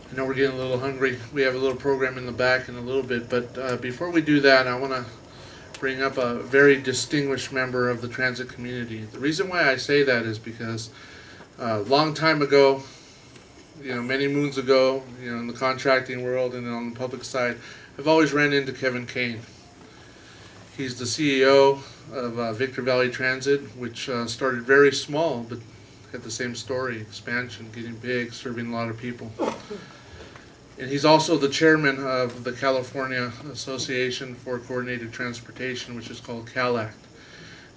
I know we're getting a little hungry. We have a little program in the back in a little bit, but before we do that, I want to bring up a very distinguished member of the transit community. The reason why I say that is because a long time ago, many moons ago, in the contracting world and on the public side, I've always ran into Kevin Kane. He's the CEO of Victor Valley Transit, which started very small, but had the same story: expansion, getting big, serving a lot of people. And he's also the chairman of the California Association for Coordinated Transportation, which is called CalACT.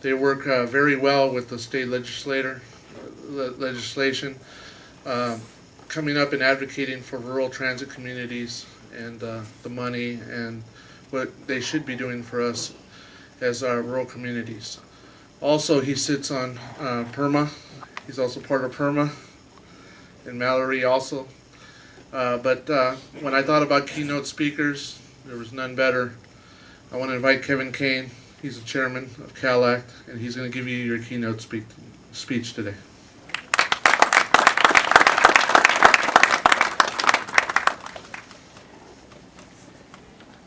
They work very well with the state legislation, coming up and advocating for rural transit communities and the money and what they should be doing for us as our rural communities. Also, he sits on PERMA. He's also part of PERMA, and Mallory also. But when I thought about keynote speakers, there was none better. I want to invite Kevin Kane. He's the chairman of CalACT, and he's going to give you your keynote speech today.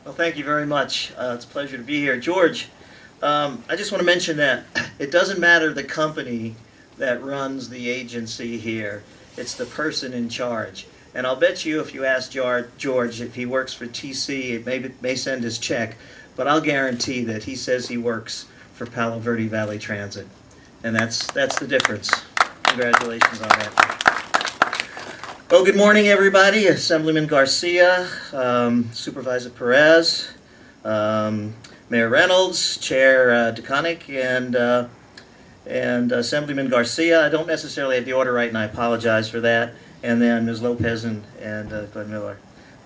Well, thank you very much. It's a pleasure to be here. George, I just want to mention that it doesn't matter the company that runs the agency here. It's the person in charge. And I'll bet you if you ask George if he works for TC, it may send his check, but I'll guarantee that he says he works for Pvvta Valley Transit. And that's the difference. Congratulations on that. Well, good morning, everybody. Assemblyman Garcia, Supervisor Perez, Mayor Reynolds, Chair DeConnick, and Assemblyman Garcia. I don't necessarily have the order right, and I apologize for that. And then Ms. Lopez and Glenn Miller.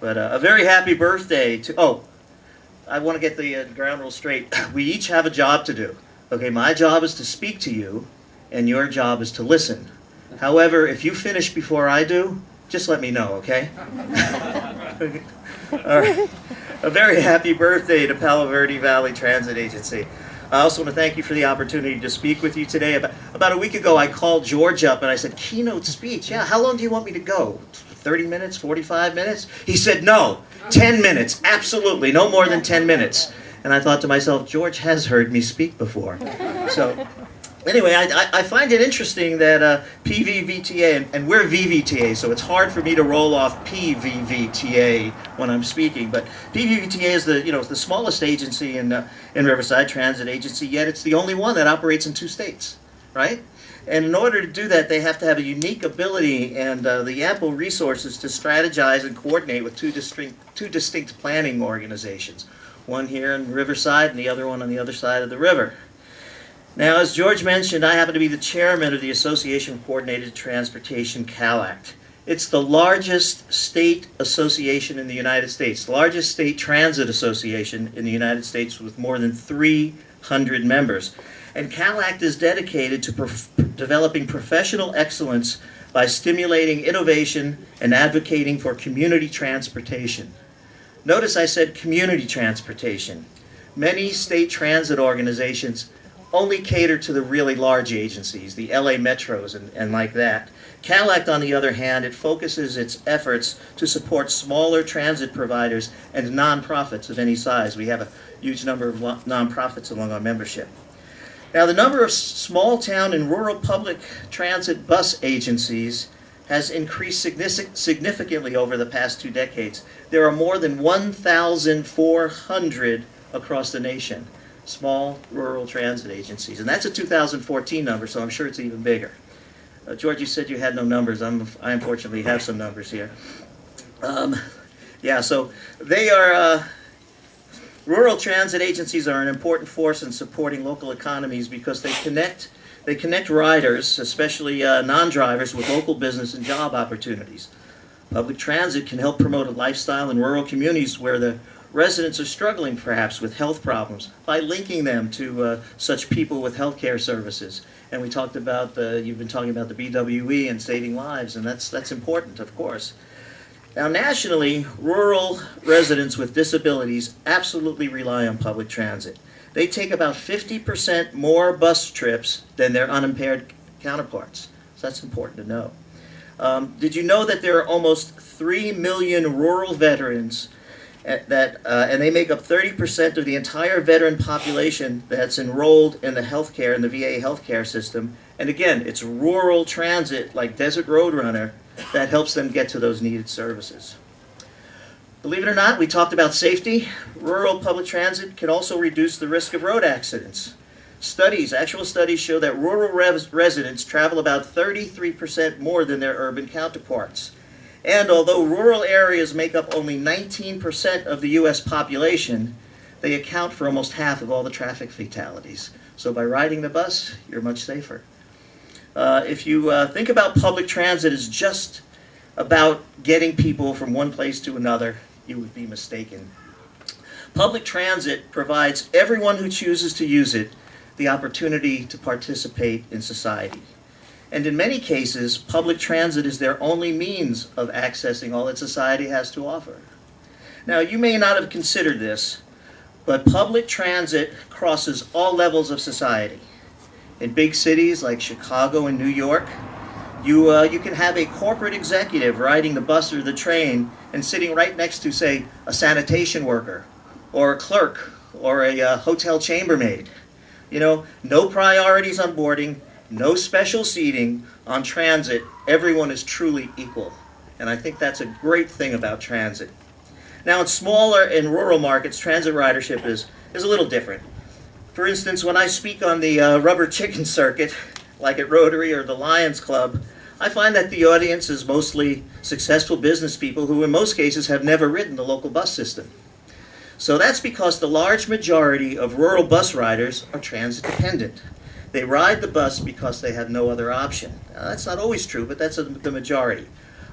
But a very happy birthday to, I want to get the ground rules straight. We each have a job to do. Okay, my job is to speak to you, and your job is to listen. However, if you finish before I do, just let me know, okay? All right. A very happy birthday to Pvvta Valley Transit Agency. I also want to thank you for the opportunity to speak with you today. About a week ago, I called George up and I said, keynote speech, yeah, how long do you want me to go? 30 minutes, 45 minutes? He said, no, 10 minutes, absolutely, no more than 10 minutes. And I thought to myself, George has heard me speak before. So anyway, I find it interesting that Pvvta, and we're VVTA, so it's hard for me to roll off Pvvta when I'm speaking, but Pvvta is the smallest agency in Riverside, transit agency, yet it's the only one that operates in 2 states, right? And in order to do that, they have to have a unique ability and the ample resources to strategize and coordinate with two distinct planning organizations, one here in Riverside and the other one on the other side of the river. Now, as George mentioned, I happen to be the chairman of the Association for Coordinated Transportation, CalACT. It's the largest state association in the United States, the largest state transit association in the United States with more than 300 members. And CalACT is dedicated to developing professional excellence by stimulating innovation and advocating for community transportation. Notice I said community transportation. Many state transit organizations only cater to the really large agencies, the LA Metros and like that. CalACT, on the other hand, it focuses its efforts to support smaller transit providers and nonprofits of any size. We have a huge number of nonprofits among our membership. Now, the number of small town and rural public transit bus agencies has increased significantly over the past 2 decades. There are more than 1,400 across the nation. Small rural transit agencies. And that's a 2014 number, so I'm sure it's even bigger. George, you said you had no numbers. I unfortunately have some numbers here. So they are, rural transit agencies are an important force in supporting local economies because they connect riders, especially non-drivers, with local business and job opportunities. Public transit can help promote a lifestyle in rural communities where the residents are struggling perhaps with health problems by linking them to such people with health care services. And we talked about, you've been talking about the BWE and saving lives, and that's important, of course. Now, nationally, rural residents with disabilities absolutely rely on public transit. They take about 50% more bus trips than their unimpaired counterparts. So that's important to know. Did you know that there are almost 3 million rural veterans and they make up 30% of the entire veteran population that's enrolled in the healthcare, in the VA healthcare system? And again, it's rural transit like Desert Roadrunner that helps them get to those needed services. Believe it or not, we talked about safety. Rural public transit can also reduce the risk of road accidents. Actual studies show that rural residents travel about 33% more than their urban counterparts. And although rural areas make up only 19% of the U.S. population, they account for almost half of all the traffic fatalities. So by riding the bus, you're much safer. If you think about public transit as just about getting people from one place to another, you would be mistaken. Public transit provides everyone who chooses to use it the opportunity to participate in society. And in many cases, public transit is their only means of accessing all that society has to offer. Now, you may not have considered this, but public transit crosses all levels of society. In big cities like Chicago and New York, you can have a corporate executive riding the bus or the train and sitting right next to, say, a sanitation worker or a clerk or a hotel chambermaid. You know, no priorities on boarding, no special seating on transit. Everyone is truly equal. And I think that's a great thing about transit. Now, in smaller and rural markets, transit ridership is a little different. For instance, when I speak on the rubber chicken circuit, like at Rotary or the Lions Club, I find that the audience is mostly successful business people who in most cases have never ridden the local bus system. So that's because the large majority of rural bus riders are transit dependent. They ride the bus because they have no other option. Now, that's not always true, but that's the majority.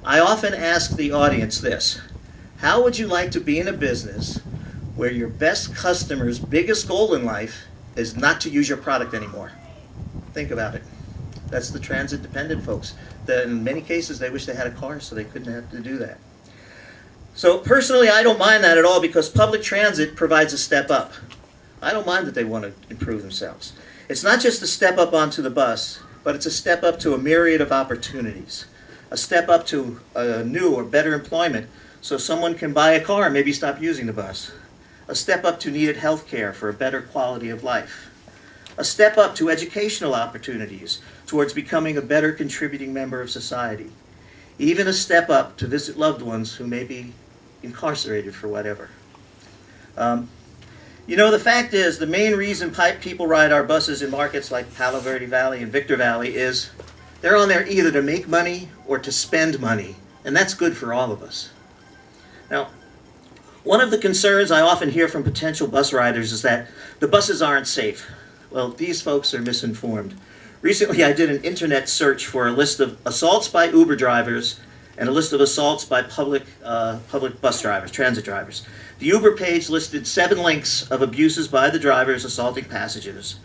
I often ask the audience this: how would you like to be in a business where your best customer's biggest goal in life is not to use your product anymore? Think about it. That's the transit dependent folks. In many cases, they wish they had a car so they couldn't have to do that. So personally, I don't mind that at all because public transit provides a step up. I don't mind that they want to improve themselves. It's not just a step up onto the bus, but it's a step up to a myriad of opportunities. A step up to new or better employment so someone can buy a car and maybe stop using the bus. A step up to needed health care for a better quality of life. A step up to educational opportunities towards becoming a better contributing member of society. Even a step up to visit loved ones who may be incarcerated for whatever. You know, the fact is, the main reason people ride our buses in markets like Palo Verde Valley and Victor Valley is they're on there either to make money or to spend money, and that's good for all of us. Now, one of the concerns I often hear from potential bus riders is that the buses aren't safe. Well, these folks are misinformed. Recently, I did an internet search for a list of assaults by Uber drivers and a list of assaults by public bus drivers, transit drivers. The Uber page listed 7 links of abuses by the drivers assaulting passengers.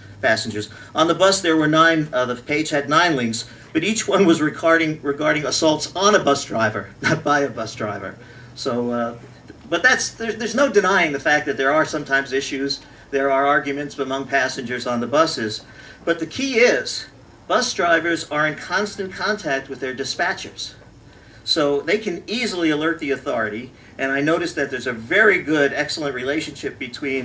On the bus, there were 9. The page had 9 links, but each one was regarding assaults on a bus driver, not by a bus driver. So, but there's no denying the fact that there are sometimes issues. There are arguments among passengers on the buses. But the key is, bus drivers are in constant contact with their dispatchers. So they can easily alert the authority. And I noticed that there's a very good, excellent relationship between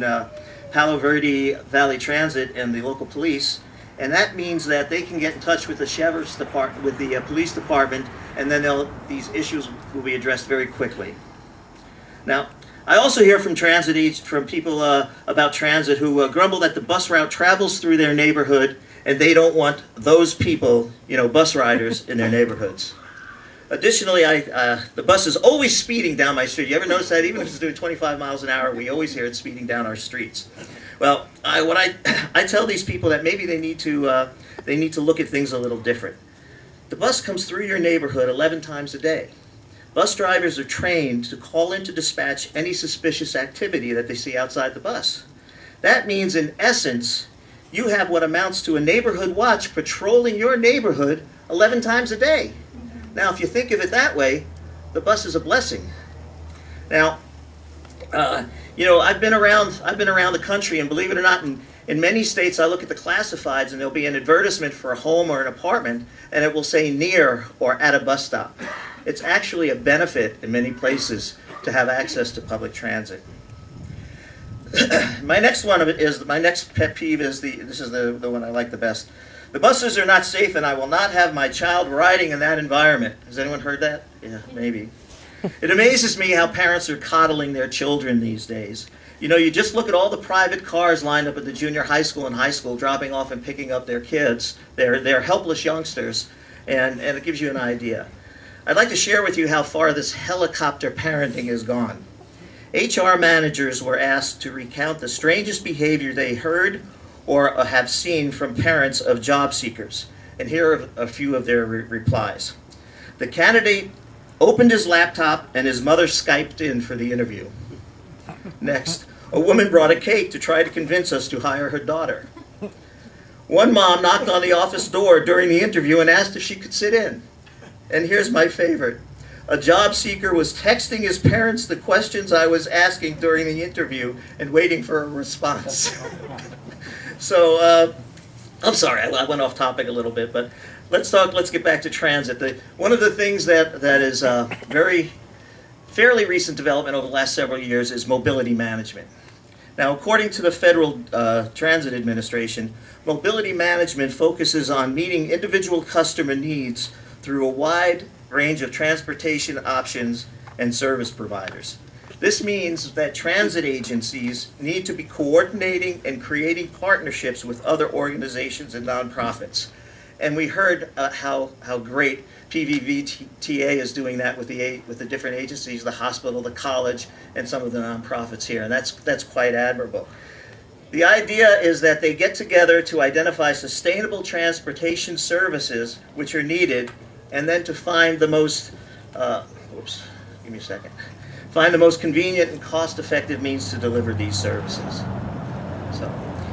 Palo Verde Valley Transit and the local police. And that means that they can get in touch with the sheriff's department, with the police department, and then these issues will be addressed very quickly. Now, I also hear from people about transit who grumble that the bus route travels through their neighborhood and they don't want those people, bus riders, in their neighborhoods. Additionally, the bus is always speeding down my street. You ever notice that? Even if it's doing 25 miles an hour, we always hear it speeding down our streets. Well, I tell these people that maybe they need to look at things a little different. The bus comes through your neighborhood 11 times a day. Bus drivers are trained to call in to dispatch any suspicious activity that they see outside the bus. That means, in essence, you have what amounts to a neighborhood watch patrolling your neighborhood 11 times a day. Now, if you think of it that way, the bus is a blessing. Now, I've been around the country, and believe it or not, In many states, I look at the classifieds and there'll be an advertisement for a home or an apartment, and it will say near or at a bus stop. It's actually a benefit in many places to have access to public transit. My next pet peeve is this is the one I like the best. The buses are not safe, and I will not have my child riding in that environment. Has anyone heard that? Yeah, maybe. It amazes me how parents are coddling their children these days. You know, you just look at all the private cars lined up at the junior high school and high school, dropping off and picking up their kids, their helpless youngsters, and it gives you an idea. I'd like to share with you how far this helicopter parenting has gone. HR managers were asked to recount the strangest behavior they heard or have seen from parents of job seekers. And here are a few of their replies. The candidate opened his laptop and his mother Skyped in for the interview. Next, a woman brought a cake to try to convince us to hire her daughter. One mom knocked on the office door during the interview and asked if she could sit in. And here's my favorite. A job seeker was texting his parents the questions I was asking during the interview and waiting for a response. So, I'm sorry, I went off topic a little bit, but let's get back to transit. One of the things that is fairly recent development over the last several years is mobility management. Now, according to the Federal Transit Administration, mobility management focuses on meeting individual customer needs through a wide range of transportation options and service providers. This means that transit agencies need to be coordinating and creating partnerships with other organizations and nonprofits. And we heard how great Pvvta is doing that with the different agencies, the hospital, the college, and some of the nonprofits here, and that's quite admirable. The idea is that they get together to identify sustainable transportation services which are needed, and then to find the most, find the most convenient and cost-effective means to deliver these services. So,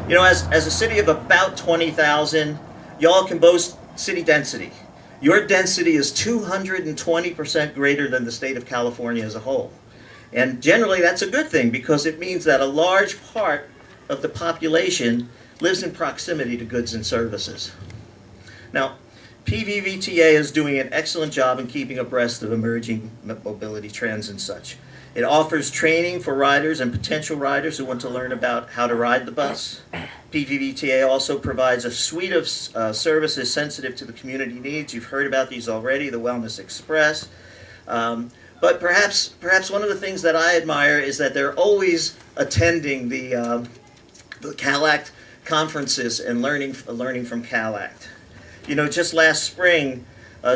you know, as a city of about 20,000, y'all can boast city density. Your density is 220% greater than the state of California as a whole. And generally that's a good thing because it means that a large part of the population lives in proximity to goods and services. Now, Pvvta is doing an excellent job in keeping abreast of emerging mobility trends and such. It offers training for riders and potential riders who want to learn about how to ride the bus. Pvvta also provides a suite of services sensitive to the community needs. You've heard about these already, the Wellness Express. But perhaps one of the things that I admire is that they're always attending the CalACT conferences and learning from CalACT. You know, just last spring,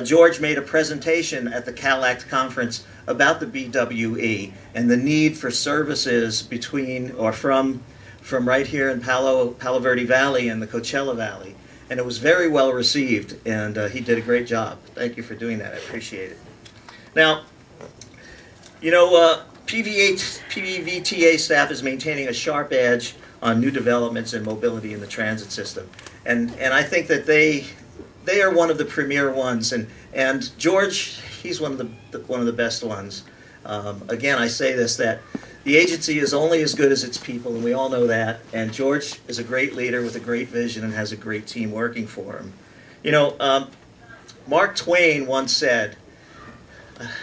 George made a presentation at the CalACT conference about the BWE and the need for services between or from right here in Palo Verde Valley and the Coachella Valley. And it was very well received, and he did a great job. Thank you for doing that. I appreciate it. Now, you know, Pvvta staff is maintaining a sharp edge on new developments in mobility in the transit system. And I think that they are one of the premier ones, and George, he's one of the best ones. Again, I say this, that the agency is only as good as its people, and we all know that, and George is a great leader with a great vision and has a great team working for him. You know, Mark Twain once said,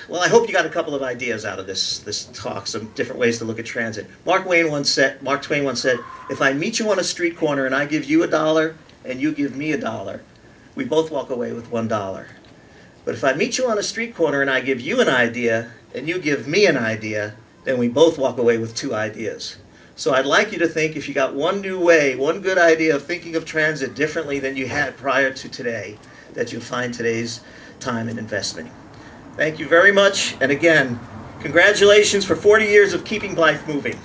well, I hope you got a couple of ideas out of this talk, some different ways to look at transit. Mark Twain once said, if I meet you on a street corner and I give you $1 and you give me $1, we both walk away with $1. But if I meet you on a street corner and I give you an idea and you give me an idea, then we both walk away with 2 ideas. So I'd like you to think, if you got one new way, one good idea of thinking of transit differently than you had prior to today, that you'll find today's time and investment. Thank you very much, and again, congratulations for 40 years of keeping life moving.